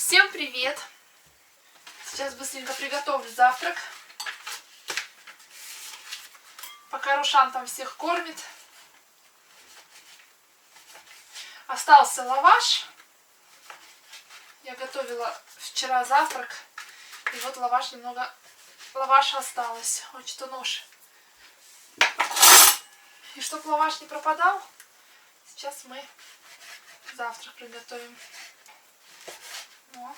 Всем привет! Сейчас быстренько приготовлю завтрак. Пока Рушан там всех кормит. Остался лаваш. Я готовила вчера завтрак. И вот лаваш немного... Лаваша осталось. Вот что нож. И чтобы лаваш не пропадал, сейчас мы завтрак приготовим. Вот.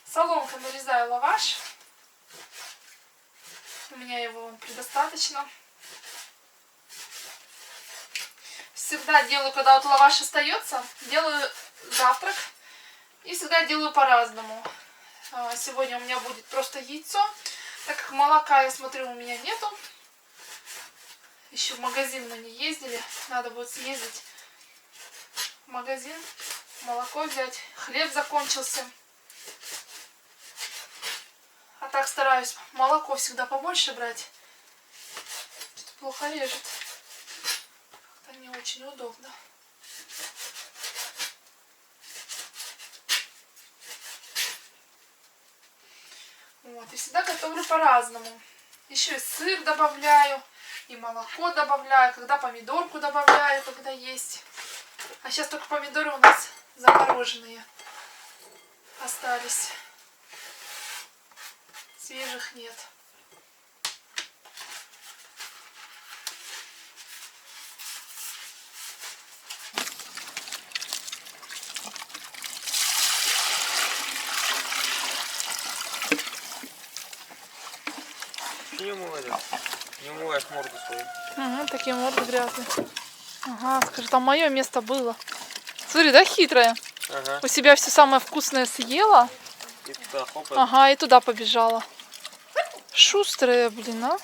Соломкой нарезаю лаваш. У меня его предостаточно. Всегда делаю, когда вот лаваш остается, делаю завтрак. И всегда делаю по-разному. Сегодня у меня будет просто яйцо. Так как молока, я смотрю, у меня нету. Еще в магазин мы не ездили. Надо будет съездить в магазин, молоко взять. Хлеб закончился. А так стараюсь молоко всегда побольше брать. Что-то плохо режет. Как-то не очень удобно. Вот, и всегда готовлю по-разному. Еще и сыр добавляю, и молоко добавляю, когда помидорку добавляю, когда есть. А сейчас только помидоры у нас замороженные остались. Свежих нет. Не умывай, не умываешь морду свою. Угу, такие морды грязные. Ага, скажи, там мое место было. Смотри, да, хитрая. Ага. У себя все самое вкусное съела. И туда, хоп, Ага, и туда побежала. Шустрая, блин, а.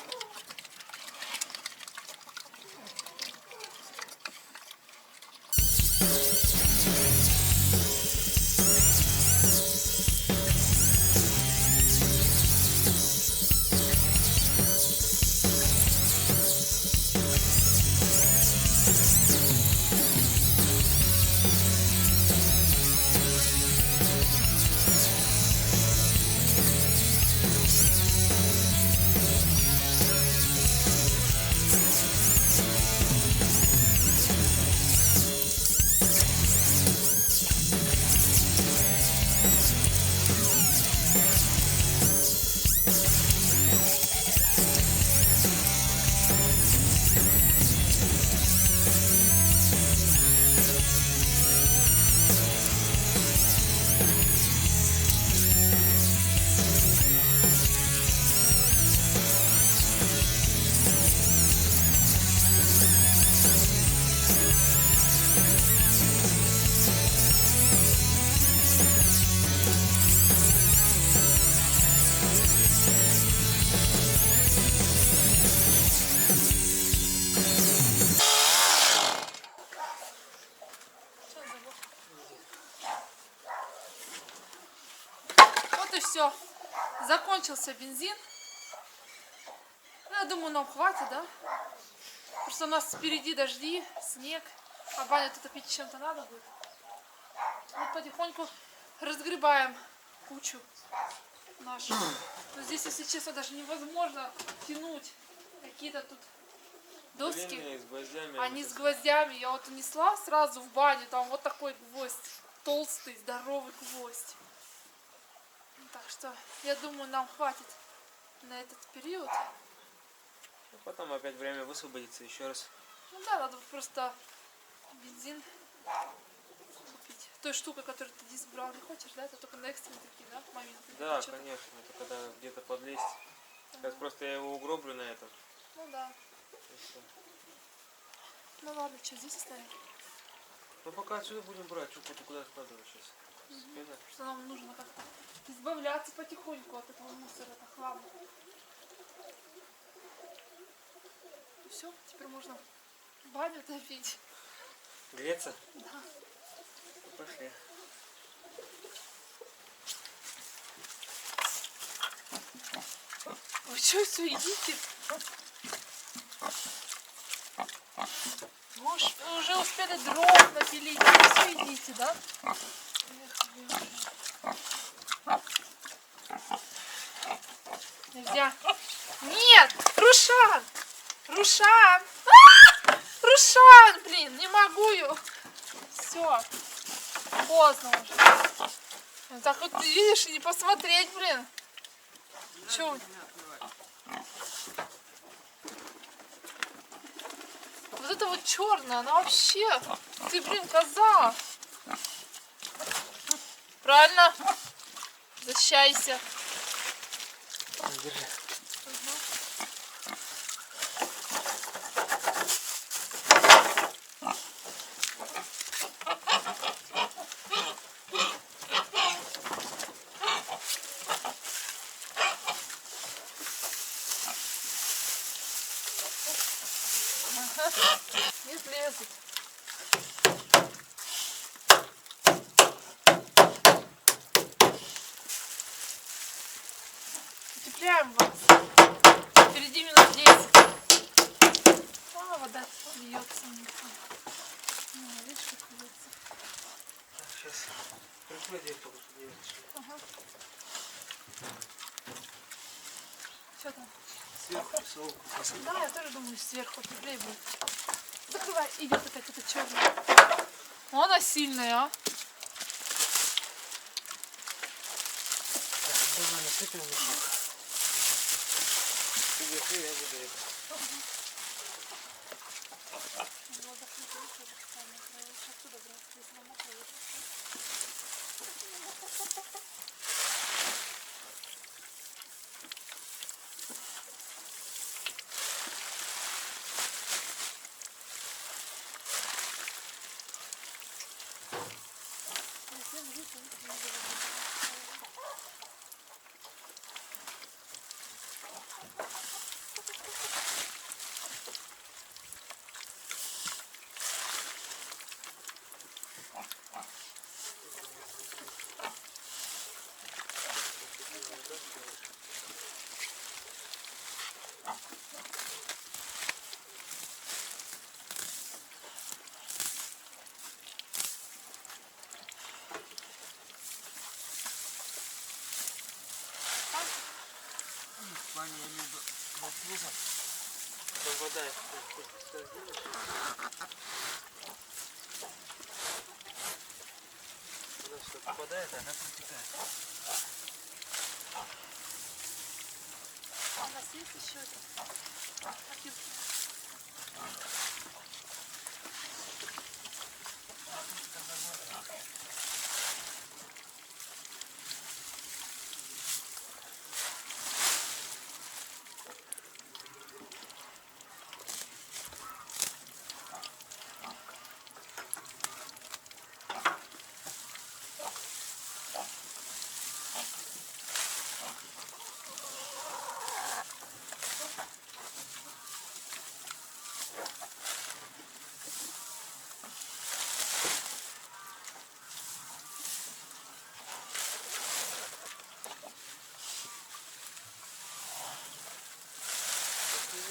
Вот и все. Закончился бензин. Ну, я думаю, нам хватит, да? Просто у нас впереди дожди, снег. А баню-то топить чем-то надо будет. Вот потихоньку разгребаем кучу нашу. Но здесь, если честно, даже невозможно тянуть какие-то тут доски. длинные, с гвоздями. Они с гвоздями. Я вот унесла сразу в баню. Там вот такой гвоздь. Толстый, здоровый гвоздь. Так что, я думаю, нам хватит на этот период. Ну, потом опять время высвободится еще раз. Ну да, надо просто бензин купить. Той штукой, которую ты диск брал, не хочешь, да? Это только на экстренные такие, да, моменты? Да, Что-то. конечно, это когда где-то подлезть. Сейчас просто я его угроблю на этом. Ну да. И всё. Ну ладно, что, здесь оставим? Ну пока отсюда будем брать, что куда складывать сейчас. Спина. Что нам нужно как-то избавляться потихоньку от этого мусора, от хлама. И все, теперь можно баню топить. Греться? Да. Ну, пошли. Вы что все едите? Боже, вы уже успели дров напилить. Ну, все идите, да? Нельзя. Нет! Рушан! Рушан! Рушан! Блин, не могу ее. Все. Поздно уже. Ну, так вот, видишь, и не посмотреть, блин. Че? Вот это вот черная, она вообще... Ты, блин, коза. Правильно? Защищайся. Держи. Не слезут. Утепляем вас. Впереди минут 10. А, вода льется. Видишь, как льется. Сейчас прикрой дверь только, чтобы не вышли. Ага. Что там? Сверху песок. Да, я тоже думаю, сверху теплее будет. Закрывай, идет опять эта черная. Ну, она сильная, а? Так, давай насыпем мешок. Ты держи, я буду это. Ваня, я между вопросом. Там вода, что сделаешь? Когда что попадает, она протекает. У нас есть еще опилки?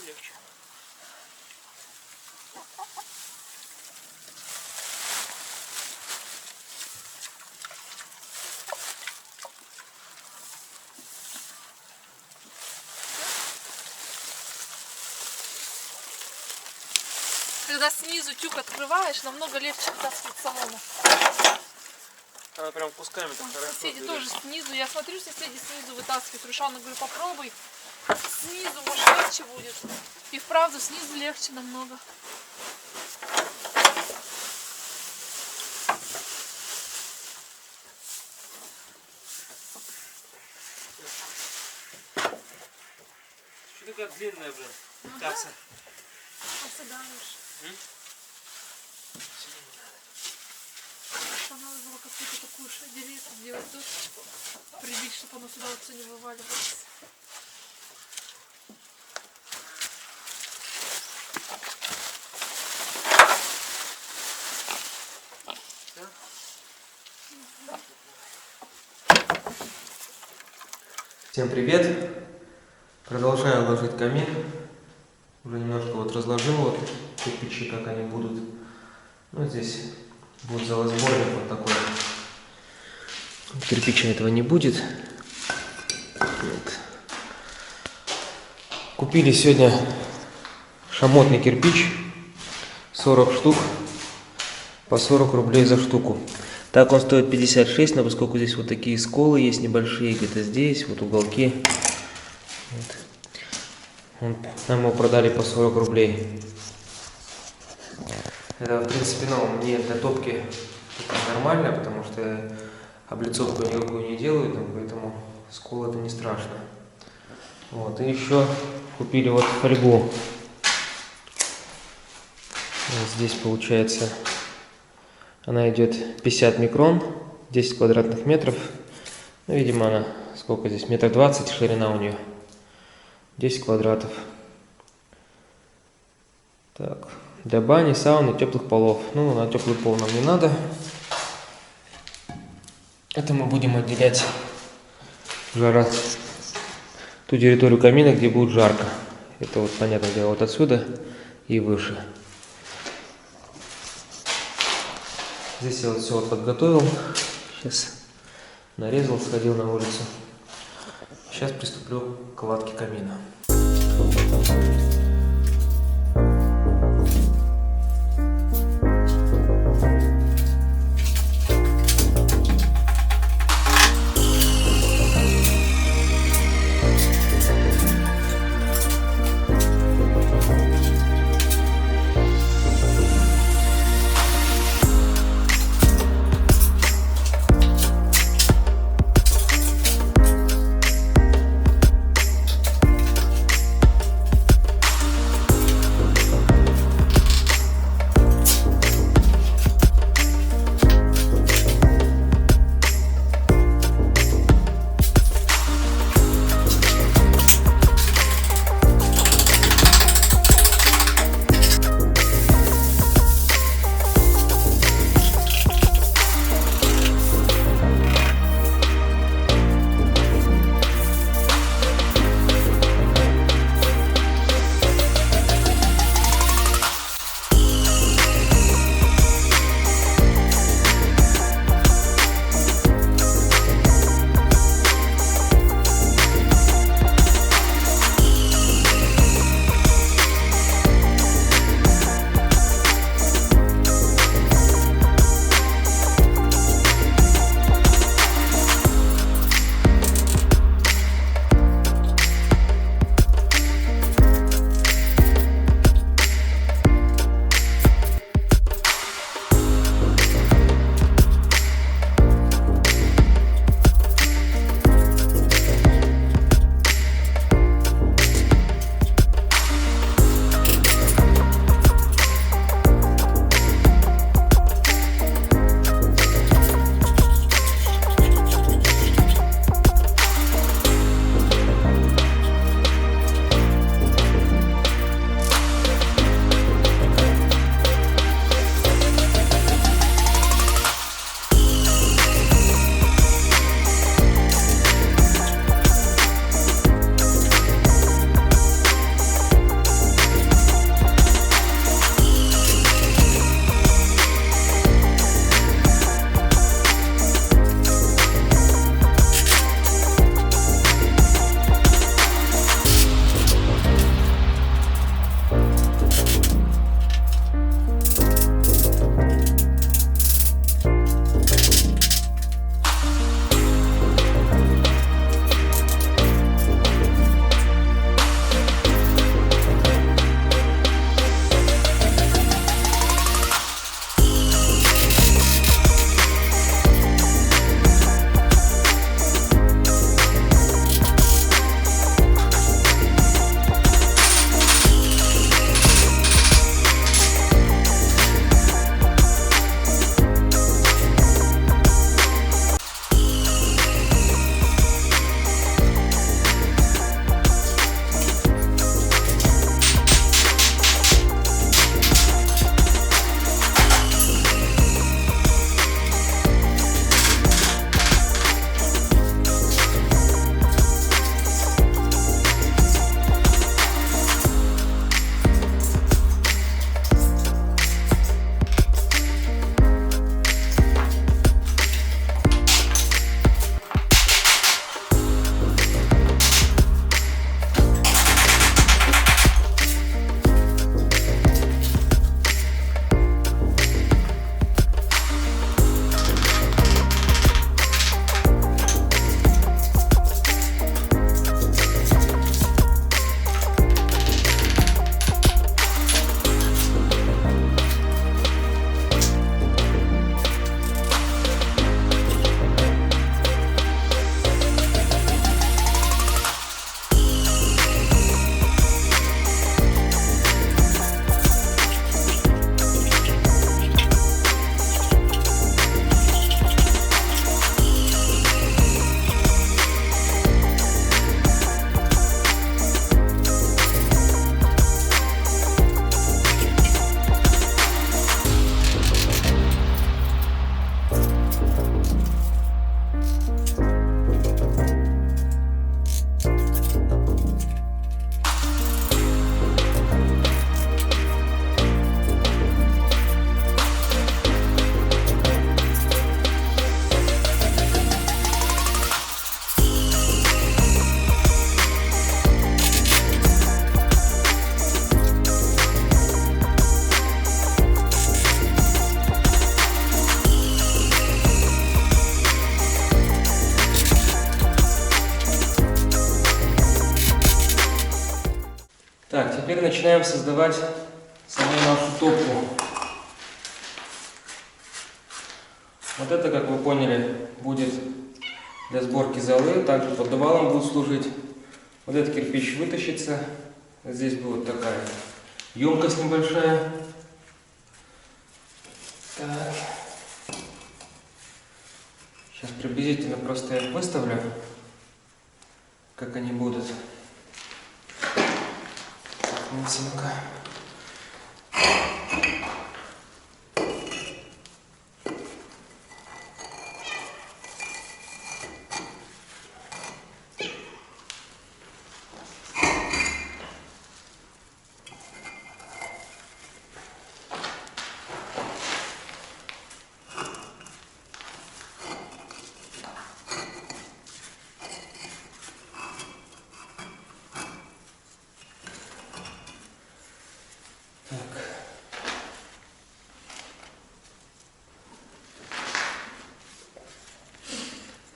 Легче. Когда снизу тюк открываешь, намного легче вытаскивать солому. Она прям кусками так хорошо. Соседи берет. тоже снизу. Я смотрю, соседи снизу вытаскивают. Рушану говорю, попробуй. Снизу, может, легче будет. И вправду снизу легче намного. Что такая длинная, блин? Такса. Осыдаешь. Что надо было какую-то такую деревья делать досочку, прибить, чтобы оно сюда вот все не вываливалось. Всем привет! Продолжаю ложить камин. Уже немножко вот разложил вот кирпичи, как они будут. Ну, здесь будет залосборник вот такой. Кирпича этого не будет. Вот. Купили сегодня шамотный кирпич. 40 штук. По 40 рублей за штуку. Так он стоит 56, но поскольку здесь вот такие сколы есть небольшие, где-то здесь, вот уголки. Вот. Нам его продали по 40 рублей. Это, в принципе, ну, мне для топки нормально, потому что облицовку никакую не делаю, там, поэтому скол это не страшно. Вот, и еще купили вот фольгу. Вот здесь получается, она идет 50 микрон, 10 квадратных метров. Ну, видимо, она, сколько здесь, 1,20 м ширина у нее. 10 квадратов. Так, для бани, сауны, теплых полов. Ну, на теплый пол нам не надо. Это мы будем отделять ту территорию камина, где будет жарко. Это вот, понятное дело, вот отсюда и выше. Здесь я вот все вот подготовил. Сейчас нарезал, сходил на улицу. Сейчас приступлю к кладке камина. теперь начинаем создавать саму нашу топку. Вот это, как вы поняли, будет для сборки золы. Также поддувалом будет служить. Вот этот кирпич вытащится. Здесь будет такая емкость небольшая. Так. Сейчас приблизительно просто я их выставлю, как они будут. Минутка.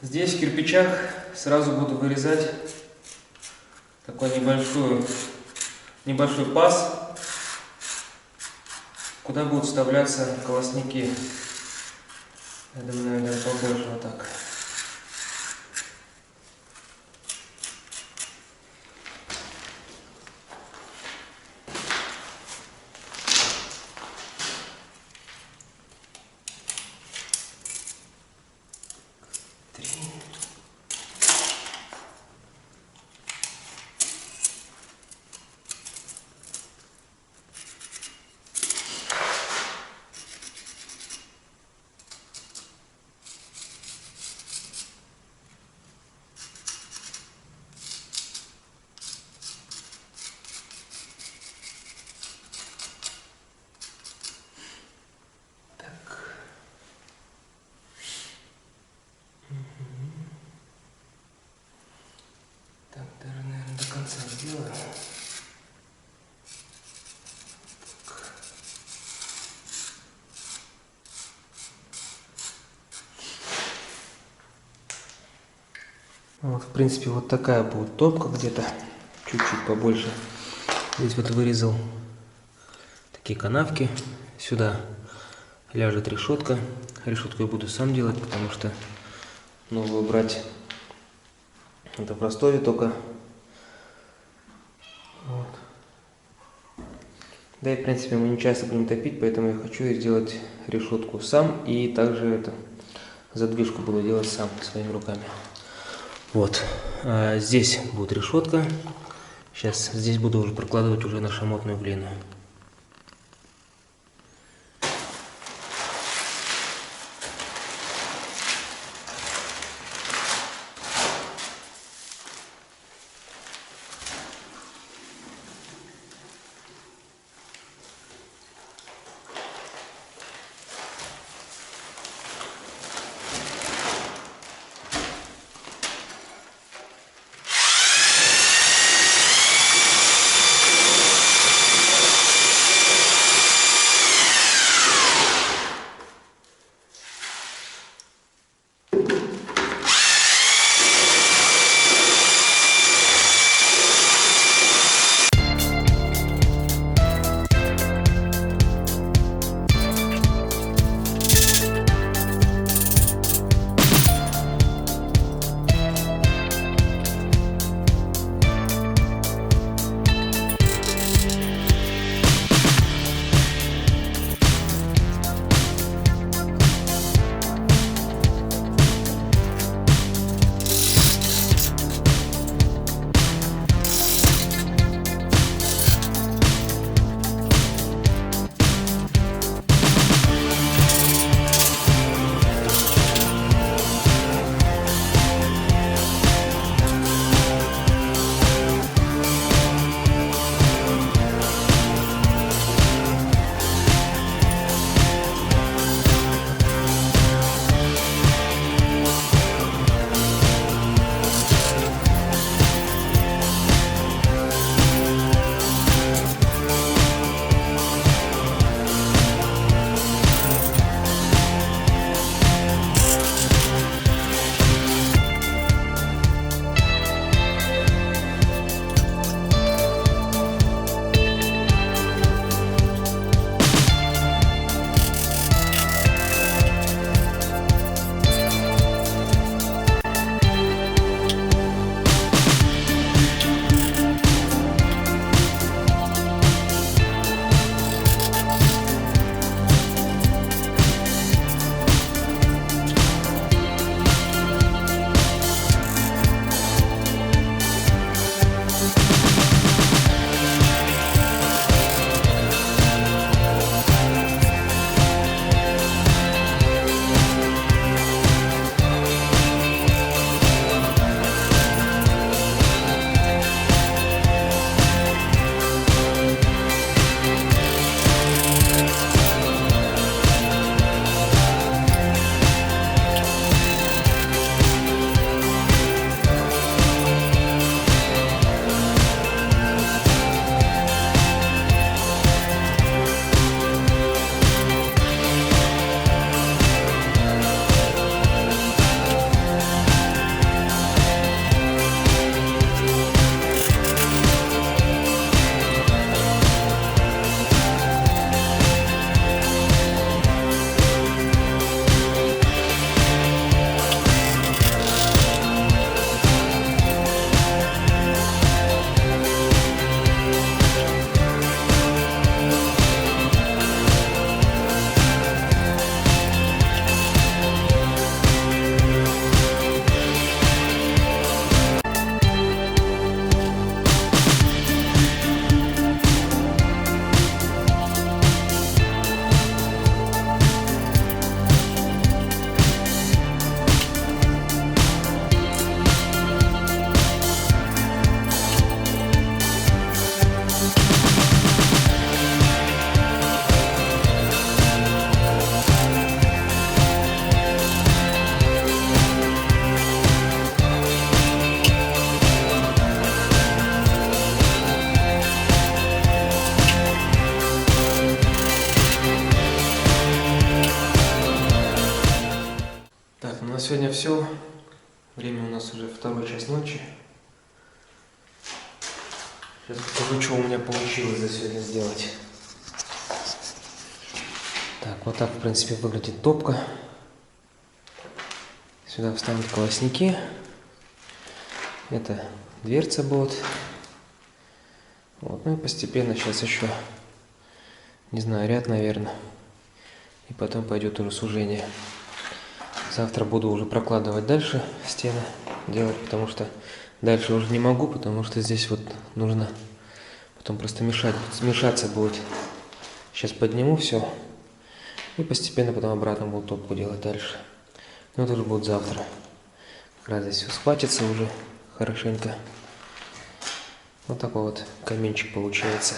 Здесь в кирпичах сразу буду вырезать такой небольшой паз, куда будут вставляться колосники. Я думаю, наверное, побольше вот так. Так, даже, наверное, до конца сделаю. Вот, в принципе, вот такая будет топка, где-то чуть-чуть побольше. Здесь вот вырезал такие канавки. Сюда ляжет решетка. Решетку я буду сам делать, потому что новую брать это в Ростове только. Вот. Да и в принципе мы не часто будем топить, поэтому я хочу сделать решетку сам. И также задвижку буду делать сам своими руками. Вот. Здесь будет решетка. Сейчас здесь буду уже прокладывать уже на шамотную глину. Так, ну на сегодня все. Время у нас уже 2 час ночи. Сейчас покажу, что у меня получилось за сегодня сделать. Так, вот так, в принципе, выглядит топка. Сюда встанут колосники. Это дверца будет. Вот, ну и постепенно сейчас еще, не знаю, ряд, наверное. И потом пойдет уже сужение. Завтра буду уже прокладывать дальше стены делать, потому что дальше уже не могу, потому что здесь вот нужно потом просто смешаться будет. Сейчас подниму все и постепенно потом обратно буду топку делать дальше. Но это уже будет завтра. Как раз здесь все схватится уже хорошенько. Вот такой вот каминчик получается.